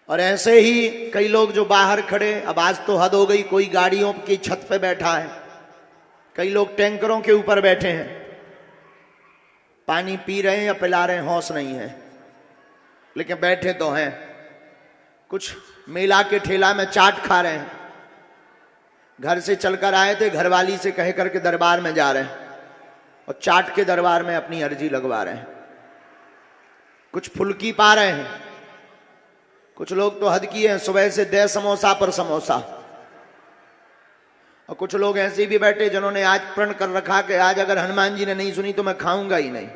और ऐसे ही कई लोग जो बाहर खड़े, अब आज तो हद हो गई, कोई गाड़ियों की छत पे बैठा है, कई लोग टैंकरों के ऊपर बैठे हैं, पानी पी रहे हैं या पिला रहे हैं होश नहीं है, लेकिन बैठे तो हैं। कुछ मेला के ठेला में चाट खा रहे हैं, घर से चलकर आए थे, घरवाली से कह करके दरबार में जा रहे हैं और चाट के दरबार में अपनी अर्जी लगवा रहे हैं। कुछ फुल्की पा रहे हैं, कुछ लोग तो हद किए हैं, सुबह से दे समोसा पर समोसा। और कुछ लोग ऐसे भी बैठे जिन्होंने आज प्रण कर रखा कि आज अगर हनुमान जी ने नहीं सुनी तो मैं खाऊंगा ही नहीं।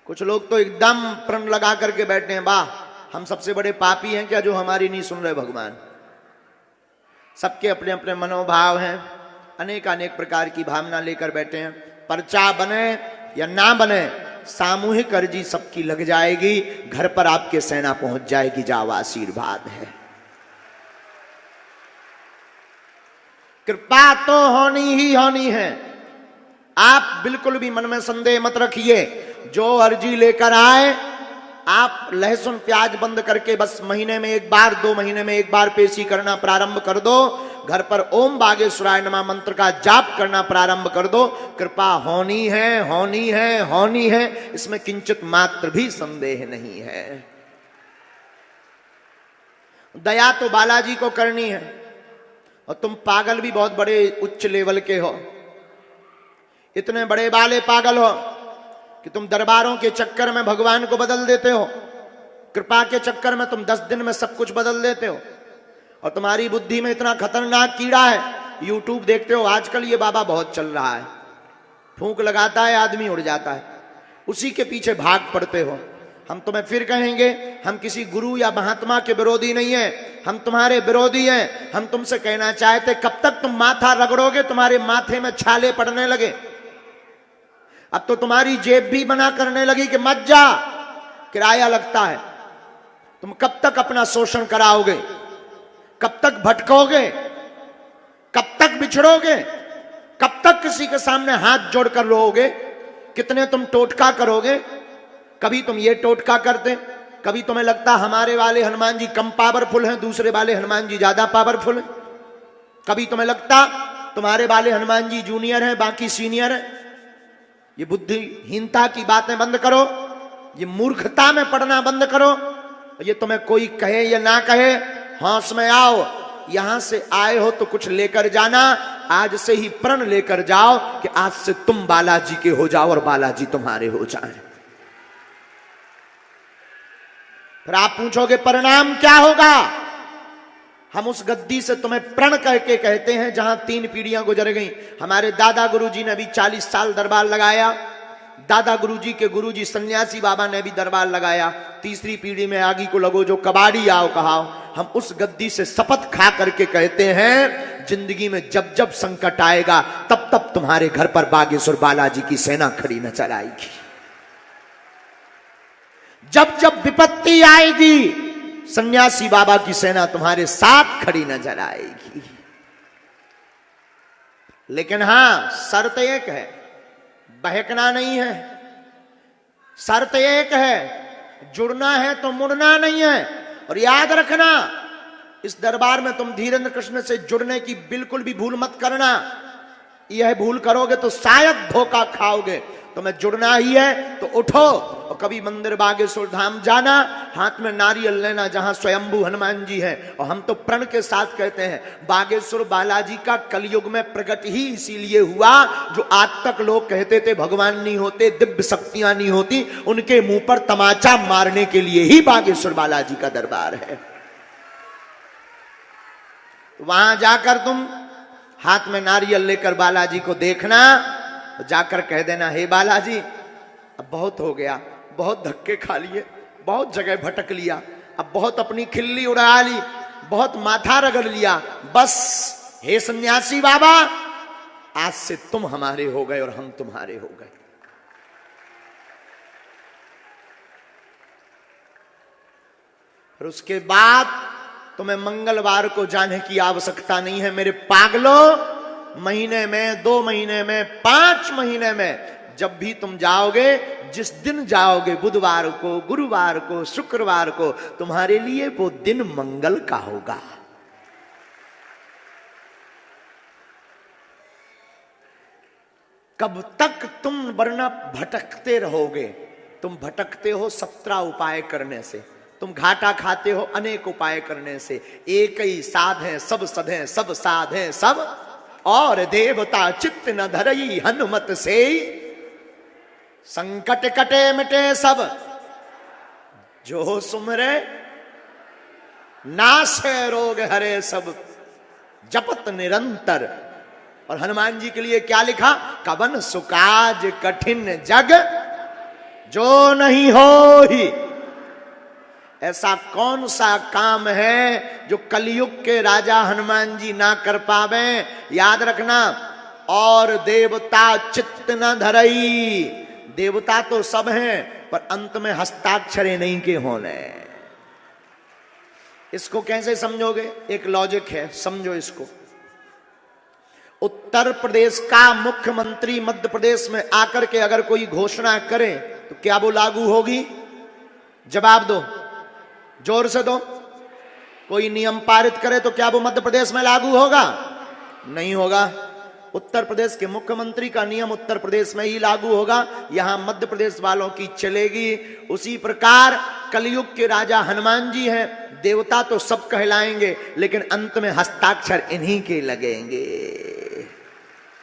कुछ लोग तो एकदम प्रण लगा करके बैठे हैं, वाह हम सबसे बड़े पापी हैं क्या जो हमारी नहीं सुन रहे भगवान। सबके अपने अपने मनोभाव हैं, अनेक अनेक प्रकार की भावना लेकर बैठे हैं। पर्चा बने या ना बने, सामूहिक अर्जी सबकी लग जाएगी, घर पर आपके सेना पहुंच जाएगी, जाओ आशीर्वाद है। कृपा तो होनी ही होनी है, आप बिल्कुल भी मन में संदेह मत रखिए। जो अर्जी लेकर आए, आप लहसुन प्याज बंद करके बस महीने में एक बार, 2 महीने में एक बार पेशी करना प्रारंभ कर दो। घर पर ओम बागेश्वराय नमः मंत्र का जाप करना प्रारंभ कर दो। कृपा होनी है, होनी है, होनी है, इसमें किंचित मात्र भी संदेह नहीं है। दया तो बालाजी को करनी है, और तुम पागल भी बहुत बड़े उच्च लेवल के हो, इतने बड़े बाले पागल हो कि तुम दरबारों के चक्कर में भगवान को बदल देते हो, कृपा के चक्कर में तुम 10 दिन में सब कुछ बदल देते हो। और तुम्हारी बुद्धि में इतना खतरनाक कीड़ा है, यूट्यूब देखते हो आजकल, ये बाबा बहुत चल रहा है, फूंक लगाता है आदमी उड़ जाता है, उसी के पीछे भाग पड़ते हो। हम तुम्हें फिर कहेंगे, हम किसी गुरु या महात्मा के विरोधी नहीं है, हम तुम्हारे विरोधी हैं। हम तुमसे कहना चाहते, कब तक तुम माथा रगड़ोगे, तुम्हारे माथे में छाले पड़ने लगे। अब तो तुम्हारी जेब भी मना करने लगी कि मत जा, किराया लगता है। तुम कब तक अपना शोषण कराओगे, कब तक भटकोगे, कब तक बिछड़ोगे, कब तक किसी के सामने हाथ जोड़कर रोओगे, कितने तुम टोटका करोगे। कभी तुम ये टोटका करते, कभी तुम्हें लगता हमारे वाले हनुमान जी कम पावरफुल हैं, दूसरे वाले हनुमान जी ज्यादा पावरफुल हैं। कभी तुम्हें लगता तुम्हारे वाले हनुमान जी जूनियर हैं, बाकी सीनियर हैं। ये बुद्धिहीनता की बातें बंद करो, ये मूर्खता में पड़ना बंद करो। ये तुम्हें कोई कहे या ना कहे, होश में आओ। यहां से आए हो तो कुछ लेकर जाना, आज से ही प्रण लेकर जाओ कि आज से तुम बालाजी के हो जाओ और बालाजी तुम्हारे हो जाएं। फिर आप पूछोगे परिणाम क्या होगा। हम उस गद्दी से तुम्हें प्रण करके कहते हैं जहां 3 पीढ़ियां गुजर गई। हमारे दादा गुरुजी ने भी 40 साल दरबार लगाया, दादा गुरुजी के गुरुजी सन्यासी बाबा ने भी दरबार लगाया। तीसरी पीढ़ी में आगे को लगो जो कबाड़ी आओ कहाओ। हम उस गद्दी से शपथ खा करके कहते हैं, जिंदगी में जब जब संकट आएगा तब तब तुम्हारे घर पर बागेश्वर बालाजी की सेना खड़ी नजर आएगी। जब जब विपत्ति आएगी, सन्यासी बाबा की सेना तुम्हारे साथ खड़ी नजर आएगी। लेकिन हां, शर्त एक है, बहकना नहीं है। शर्त एक है, जुड़ना है तो मुड़ना नहीं है। और याद रखना, इस दरबार में तुम धीरेन्द्र कृष्ण से जुड़ने की बिल्कुल भी भूल मत करना। यह भूल करोगे तो शायद धोखा खाओगे। तुम्हें जुड़ना ही है तो उठो और कभी मंदिर बागेश्वर धाम जाना, हाथ में नारियल लेना जहां स्वयंभू हनुमान जी हैं। और हम तो प्रण के साथ कहते हैं, बागेश्वर बालाजी का कलयुग में प्रकट ही इसीलिए हुआ, जो आज तक लोग कहते थे भगवान नहीं होते, दिव्य शक्तियां नहीं होती, उनके मुंह पर तमाचा मारने के लिए ही बागेश्वर बालाजी का दरबार है। वहां जाकर तुम हाथ में नारियल लेकर बालाजी को देखना, जाकर कह देना, हे बालाजी अब बहुत हो गया, बहुत धक्के खा लिए, बहुत जगह भटक लिया, अब बहुत अपनी खिल्ली उड़ा ली, बहुत माथा रगड़ लिया, बस हे सन्यासी बाबा आज से तुम हमारे हो गए और हम तुम्हारे हो गए। फिर उसके बाद तुम्हें मंगलवार को जाने की आवश्यकता नहीं है मेरे पागलों। महीने में, 2 महीने में, 5 महीने में जब भी तुम जाओगे, जिस दिन जाओगे, बुधवार को, गुरुवार को, शुक्रवार को, तुम्हारे लिए वो दिन मंगल का होगा। कब तक तुम वरना भटकते रहोगे? तुम भटकते हो 17 उपाय करने से, तुम घाटा खाते हो अनेक उपाय करने से। एक ही साध है सब सधे, सब साध है सब, और देवता चित्त न धरई हनुमत से। संकट कटे मिटे सब, जो सुमरे नाश है रोग हरे सब, जपत निरंतर। और हनुमान जी के लिए क्या लिखा? कवन सुकाज कठिन जग जो नहीं हो ही। ऐसा कौन सा काम है जो कलयुग के राजा हनुमान जी ना कर पावे? याद रखना, और देवता चित्त न धरई। देवता तो सब हैं, पर अंत में हस्ताक्षरे नहीं के होने। इसको कैसे समझोगे? एक लॉजिक है, समझो इसको। उत्तर प्रदेश का मुख्यमंत्री मध्य प्रदेश में आकर के अगर कोई घोषणा करे तो क्या वो लागू होगी? जवाब दो, जोर से दो। कोई नियम पारित करे तो क्या वो मध्य प्रदेश में लागू होगा? नहीं होगा। उत्तर प्रदेश के मुख्यमंत्री का नियम उत्तर प्रदेश में ही लागू होगा, यहां मध्य प्रदेश वालों की चलेगी। उसी प्रकार कलयुग के राजा हनुमान जी हैं, देवता तो सब कहलाएंगे, लेकिन अंत में हस्ताक्षर इन्हीं के लगेंगे।